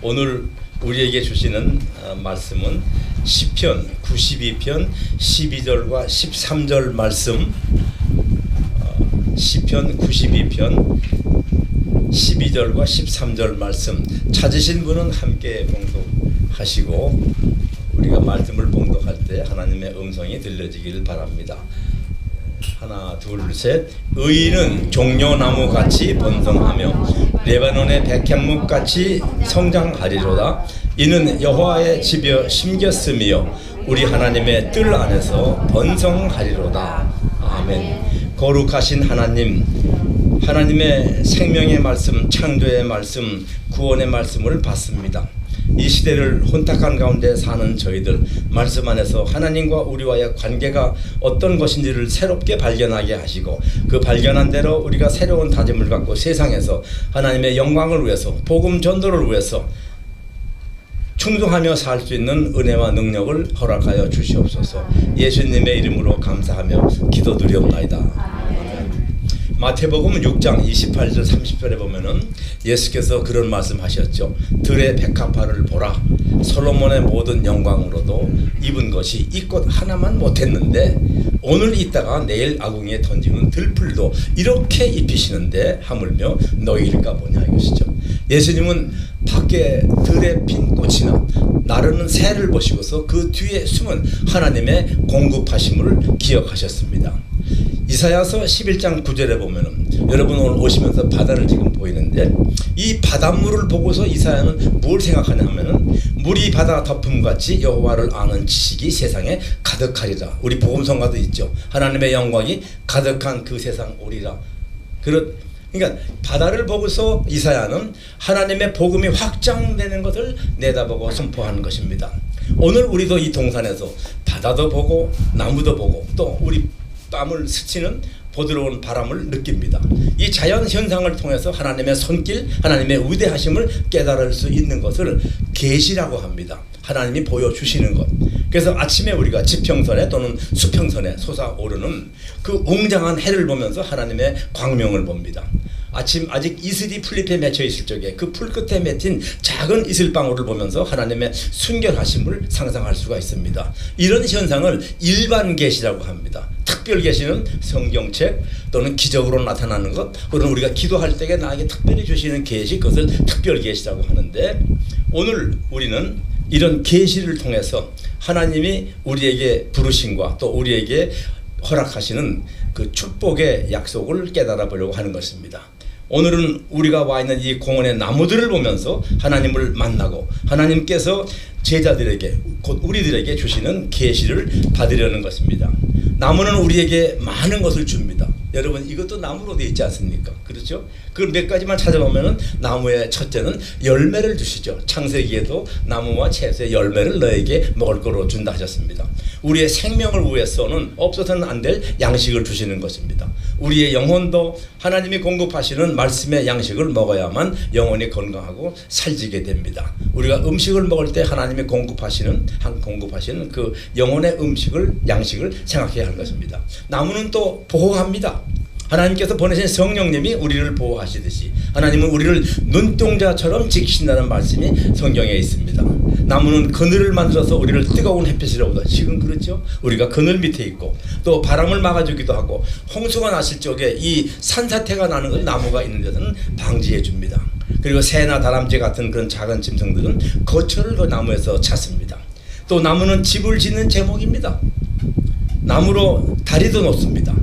오늘 우리에게 주시는 말씀은 시편 92편 12절과 13절 말씀. 시편 92편 12절과 13절 말씀 찾으신 분은 함께 봉독하시고 우리가 말씀을 봉독할 때 하나님의 음성이 들려지기를 바랍니다. 하나 둘 셋. 의인은 종려나무같이 번성하며 레바논의 백향목같이 성장하리로다. 이는 여호와의 집에 심겼으며 우리 하나님의 뜰 안에서 번성하리로다. 아멘. 거룩하신 하나님, 하나님의 생명의 말씀, 창조의 말씀, 구원의 말씀을 받습니다. 이 시대를 혼탁한 가운데 사는 저희들, 말씀 안에서 하나님과 우리와의 관계가 어떤 것인지를 새롭게 발견하게 하시고 그 발견한 대로 우리가 새로운 다짐을 갖고 세상에서 하나님의 영광을 위해서, 복음 전도를 위해서 충성하며 살 수 있는 은혜와 능력을 허락하여 주시옵소서. 예수님의 이름으로 감사하며 기도드리옵나이다. 마태복음 6장 28절 30절에 보면은 예수께서 그런 말씀하셨죠. 들의 백합화를 보라. 솔로몬의 모든 영광으로도 입은 것이 이 꽃 하나만 못했는데 오늘 있다가 내일 아궁이에 던지는 들풀도 이렇게 입히시는데 하물며 너희일까 보냐 이것이죠. 예수님은 밖에 들에 핀 꽃이나 나르는 새를 보시고서 그 뒤에 숨은 하나님의 공급하심을 기억하셨습니다. 이사야서 11장 9절에 보면은 여러분 오늘 오시면서 바다를 지금 보이는데 이 바닷물을 보고서 이사야는 뭘 생각하냐 하면은 물이 바다 덮음같이 여호와를 아는 지식이 세상에 가득하리라. 우리 복음성가도 있죠. 하나님의 영광이 가득한 그 세상 오리라. 그러니까 바다를 보고서 이사야는 하나님의 복음이 확장되는 것을 내다보고 선포하는 것입니다. 오늘 우리도 이 동산에서 바다도 보고 나무도 보고 또 우리 땀을 스치는 부드러운 바람을 느낍니다. 이 자연 현상을 통해서 하나님의 손길, 하나님의 위대하심을 깨달을 수 있는 것을 계시라고 합니다. 하나님이 보여주시는 것. 그래서 아침에 우리가 지평선에 또는 수평선에 솟아오르는 그 웅장한 해를 보면서 하나님의 광명을 봅니다. 아직 이슬이 풀잎에 맺혀 있을 적에 그 풀끝에 맺힌 작은 이슬방울을 보면서 하나님의 순결하심을 상상할 수가 있습니다. 이런 현상을 일반 계시라고 합니다. 특별 계시는 성경책 또는 기적으로 나타나는 것, 그런 우리가 기도할 때에 나에게 특별히 주시는 계시, 그것을 특별 계시라고 하는데 오늘 우리는 이런 계시를 통해서 하나님이 우리에게 부르심과 또 우리에게 허락하시는 그 축복의 약속을 깨달아 보려고 하는 것입니다. 오늘은 우리가 와 있는 이 공원의 나무들을 보면서 하나님을 만나고 하나님께서 제자들에게 곧 우리들에게 주시는 계시를 받으려는 것입니다. 나무는 우리에게 많은 것을 줍니다. 여러분 이것도 나무로 되어 있지 않습니까? 그렇죠? 그 몇 가지만 찾아보면은 나무의 첫째는 열매를 주시죠. 창세기에도 나무와 채소의 열매를 너에게 먹을 거로 준다 하셨습니다. 우리의 생명을 위해서는 없어서는 안 될 양식을 주시는 것입니다. 우리의 영혼도 하나님이 공급하시는 말씀의 양식을 먹어야만 영혼이 건강하고 살지게 됩니다. 우리가 음식을 먹을 때 하나님이 공급하시는 그 영혼의 양식을 생각해야 하는 것입니다. 나무는 또 보호합니다. 하나님께서 보내신 성령님이 우리를 보호하시듯이 하나님은 우리를 눈동자처럼 지키신다는 말씀이 성경에 있습니다. 나무는 그늘을 만들어서 우리를 뜨거운 햇빛으로부터, 지금 그렇죠? 우리가 그늘 밑에 있고 또 바람을 막아주기도 하고 홍수가 났을 적에 이 산사태가 나는 건 나무가 있는 데서는 방지해 줍니다. 그리고 새나 다람쥐 같은 그런 작은 짐승들은 거처를 그 나무에서 찾습니다. 또 나무는 집을 짓는 제목입니다. 나무로 다리도 놓습니다.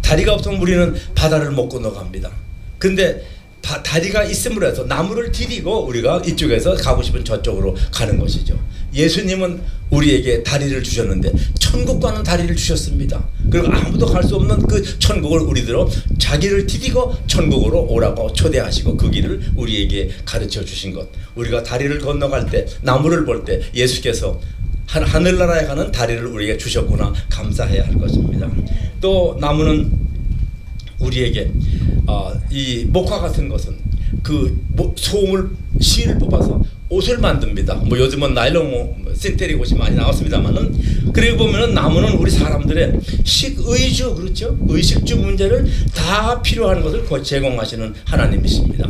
다리가 없으면 우리는 바다를 못 건너갑니다. 근데 다리가 있음으로 해서 나무를 디디고 우리가 이쪽에서 가고 싶은 저쪽으로 가는 것이죠. 예수님은 우리에게 다리를 주셨는데 천국 가는 다리를 주셨습니다. 그리고 아무도 갈 수 없는 그 천국을 우리들로 자기를 디디고 천국으로 오라고 초대하시고 그 길을 우리에게 가르쳐 주신 것. 우리가 다리를 건너갈 때 나무를 볼 때 예수께서 하늘나라에 가는 다리를 우리에게 주셨구나 감사해야 할 것입니다. 또 나무는 우리에게 이 목화 같은 것은 그 실을 뽑아서 옷을 만듭니다. 요즘은 나일론 신테릭 옷이 많이 나왔습니다만은, 그리고 보면은 나무는 우리 사람들의 식의주, 그렇죠? 의식주 문제를 다 필요한 것을 제공하시는 하나님이십니다.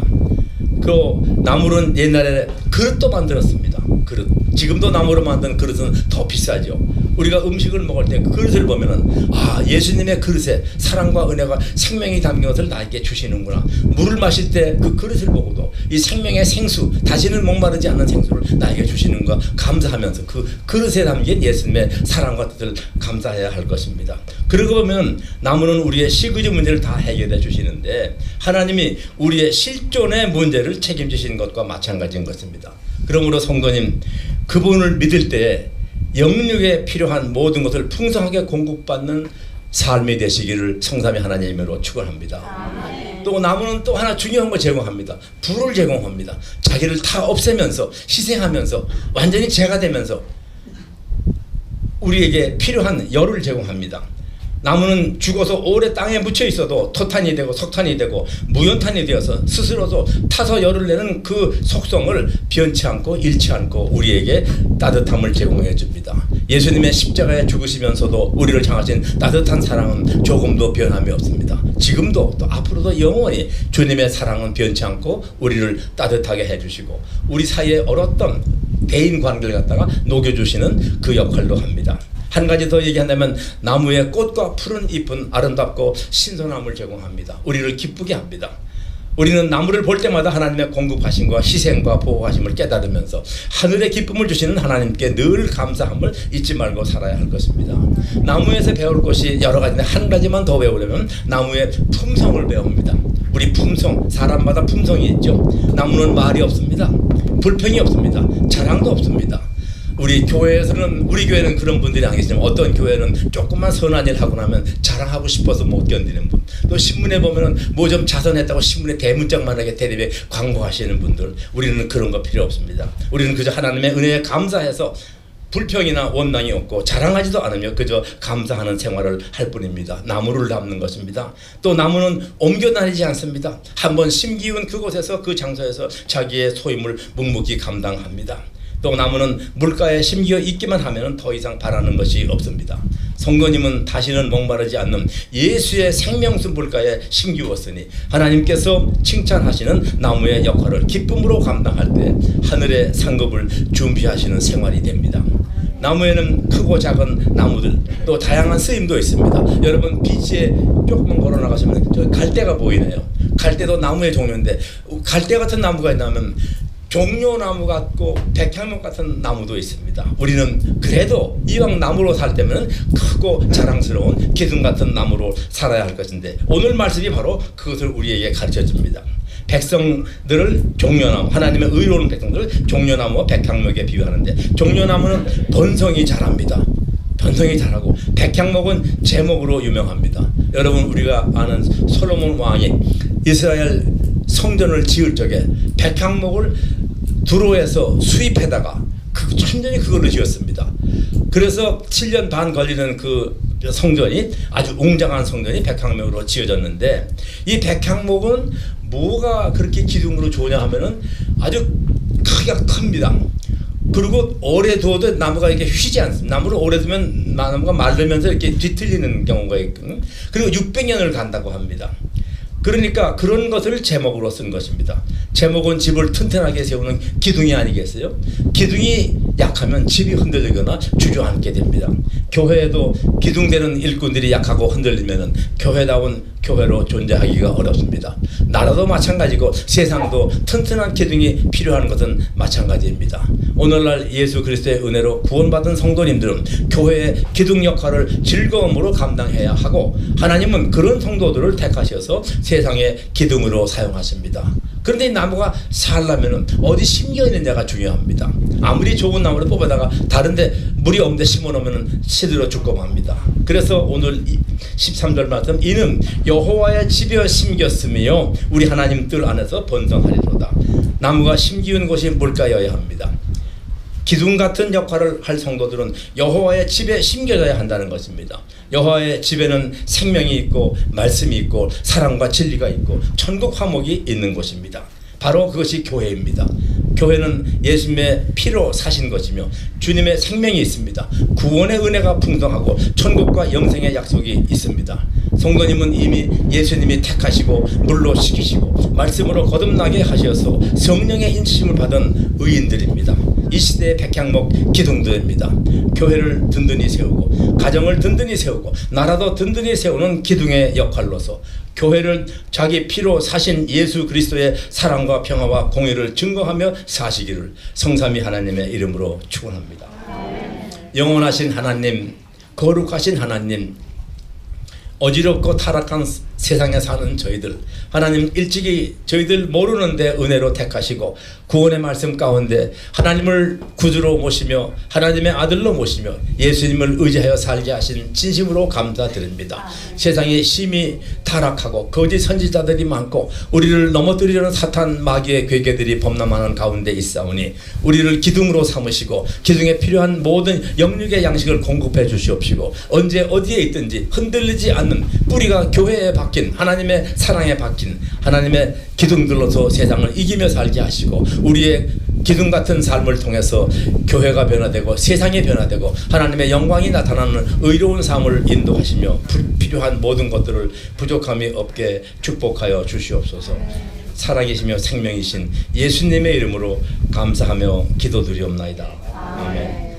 그 나무는 옛날에 그릇도 만들었습니다. 그릇. 지금도 나무로 만든 그릇은 더 비싸죠. 우리가 음식을 먹을 때 그 그릇을 보면은 아, 예수님의 그릇에 사랑과 은혜가 생명이 담긴 것을 나에게 주시는구나. 물을 마실 때 그 그릇을 보고도 이 생명의 생수, 다시는 목마르지 않는 생수를 나에게 주시는가 감사하면서 그 그릇에 담긴 예수님의 사랑과 뜻을 감사해야 할 것입니다. 그러고 보면 나무는 우리의 시그지 문제를 다 해결해 주시는데 하나님이 우리의 실존의 문제를 책임지시는 것과 마찬가지인 것입니다. 그러므로 성도님, 그분을 믿을 때 영육에 필요한 모든 것을 풍성하게 공급받는 삶이 되시기를 성삼위 하나님으로 축원합니다. 또 나무는 또 하나 중요한 걸 제공합니다. 불을 제공합니다. 자기를 다 없애면서 희생하면서 완전히 재가 되면서 우리에게 필요한 열을 제공합니다. 나무는 죽어서 오래 땅에 묻혀 있어도 토탄이 되고 석탄이 되고 무연탄이 되어서 스스로도 타서 열을 내는 그 속성을 변치 않고 잃지 않고 우리에게 따뜻함을 제공해 줍니다. 예수님의 십자가에 죽으시면서도 우리를 향하신 따뜻한 사랑은 조금도 변함이 없습니다. 지금도 또 앞으로도 영원히 주님의 사랑은 변치 않고 우리를 따뜻하게 해주시고 우리 사이에 얼었던 대인 관계를 갖다가 녹여주시는 그 역할도 합니다. 한 가지 더 얘기한다면 나무의 꽃과 푸른 잎은 아름답고 신선함을 제공합니다. 우리를 기쁘게 합니다. 우리는 나무를 볼 때마다 하나님의 공급하심과 희생과 보호하심을 깨달으면서 하늘의 기쁨을 주시는 하나님께 늘 감사함을 잊지 말고 살아야 할 것입니다. 나무에서 배울 것이 여러 가지인데 한 가지만 더 배우려면 나무의 품성을 배웁니다. 우리 품성, 사람마다 품성이 있죠. 나무는 말이 없습니다. 불평이 없습니다. 자랑도 없습니다. 우리 교회는 그런 분들이 안 계시지만 어떤 교회는 조금만 선한 일 하고 나면 자랑하고 싶어서 못 견디는 분, 또 신문에 보면은 뭐 좀 자선했다고 신문에 대문짝만하게 텔레비에 광고하시는 분들, 우리는 그런 거 필요 없습니다. 우리는 그저 하나님의 은혜에 감사해서 불평이나 원망이 없고 자랑하지도 않으며 그저 감사하는 생활을 할 뿐입니다. 나무를 담는 것입니다. 또 나무는 옮겨 다니지 않습니다. 한번 심기운 그곳에서 그 장소에서 자기의 소임을 묵묵히 감당합니다. 또 나무는 물가에 심겨 있기만 하면 더 이상 바라는 것이 없습니다. 성도님은 다시는 목마르지 않는 예수의 생명수 물가에 심기웠으니 하나님께서 칭찬하시는 나무의 역할을 기쁨으로 감당할 때 하늘의 상급을 준비하시는 생활이 됩니다. 나무에는 크고 작은 나무들 또 다양한 쓰임도 있습니다. 여러분 비치에 조금만 걸어 나가시면 저 갈대가 보이네요. 갈대도 나무의 종류인데 갈대 같은 나무가 있다면 종려나무 같고 백향목 같은 나무도 있습니다. 우리는 그래도 이왕 나무로 살 때면 크고 자랑스러운 기둥 같은 나무로 살아야 할 것인데 오늘 말씀이 바로 그것을 우리에게 가르쳐 줍니다. 백성들을 종려나무, 하나님의 의로운 백성들을 종려나무와 백향목에 비유하는데 종려나무는 번성이 잘합니다. 번성이 잘하고 백향목은 제목으로 유명합니다. 여러분 우리가 아는 솔로몬 왕이 이스라엘 성전을 지을 적에 백향목을 두로에서 수입해다가 천천히 그걸로 지었습니다. 그래서 7년 반 걸리는 그 성전이 아주 웅장한 성전이 백향목으로 지어졌는데 이 백향목은 뭐가 그렇게 기둥으로 좋으냐 하면은 아주 크기가 큽니다. 그리고 오래 두어도 나무가 이렇게 휘지 않습니다. 나무를 오래 두면 나무가 마르면서 이렇게 뒤틀리는 경우가 있거든요. 그리고 600년을 간다고 합니다. 그러니까 그런 것을 제목으로 쓴 것입니다. 제목은 집을 튼튼하게 세우는 기둥이 아니겠어요? 기둥이 약하면 집이 흔들리거나 주저앉게 됩니다. 교회에도 기둥되는 일꾼들이 약하고 흔들리면 교회다운 교회로 존재하기가 어렵습니다. 나라도 마찬가지고 세상도 튼튼한 기둥이 필요한 것은 마찬가지입니다. 오늘날 예수 그리스도의 은혜로 구원받은 성도님들은 교회의 기둥 역할을 즐거움으로 감당해야 하고 하나님은 그런 성도들을 택하셔서 세상의 기둥으로 사용하십니다. 그런데 이 나무가 살려면 어디 심겨 있느냐가 중요합니다. 아무리 좋은 나무를 뽑아다가 다른데 물이 없는데 심어놓으면 시들어 죽고 맙니다. 그래서 오늘 13절 말씀 이는 여호와의 집에 심겼으며 우리 하나님 뜰 안에서 번성하리로다. 나무가 심기운 곳이 물가여야 합니다. 기둥 같은 역할을 할 성도들은 여호와의 집에 심겨져야 한다는 것입니다. 여호와의 집에는 생명이 있고 말씀이 있고 사랑과 진리가 있고 천국 화목이 있는 곳입니다. 바로 그것이 교회입니다. 교회는 예수님의 피로 사신 것이며 주님의 생명이 있습니다. 구원의 은혜가 풍성하고 천국과 영생의 약속이 있습니다. 성도님은 이미 예수님이 택하시고 물로 식히시고 말씀으로 거듭나게 하셔서 성령의 인치심을 받은 의인들입니다. 이 시대의 백향목 기둥들입니다. 교회를 든든히 세우고 가정을 든든히 세우고 나라도 든든히 세우는 기둥의 역할로서 교회를 자기 피로 사신 예수 그리스도의 사랑과 평화와 공의를 증거하며 사시기를 성삼위 하나님의 이름으로 축원합니다. 영원하신 하나님, 거룩하신 하나님, 어지럽고 타락한 세상에 사는 저희들, 하나님 일찍이 저희들 모르는데 은혜로 택하시고 구원의 말씀 가운데 하나님을 구주로 모시며 하나님의 아들로 모시며 예수님을 의지하여 살게 하신 진심으로 감사드립니다. 세상에 심히 타락하고 거짓 선지자들이 많고 우리를 넘어뜨리려는 사탄 마귀의 괴계들이 범람하는 가운데 있사오니 우리를 기둥으로 삼으시고 기둥에 필요한 모든 영육의 양식을 공급해 주시옵시고 언제 어디에 있든지 흔들리지 않는 뿌리가 교회에 박힌 하나님의 사랑에 박힌 하나님의 기둥들로서 세상을 이기며 살게 하시고 우리의 기둥 같은 삶을 통해서 교회가 변화되고 세상이 변화되고 하나님의 영광이 나타나는 의로운 삶을 인도하시며 필요한 모든 것들을 부족함이 없게 축복하여 주시옵소서. 살아계시며 생명이신 예수님의 이름으로 감사하며 기도드리옵나이다. 아멘.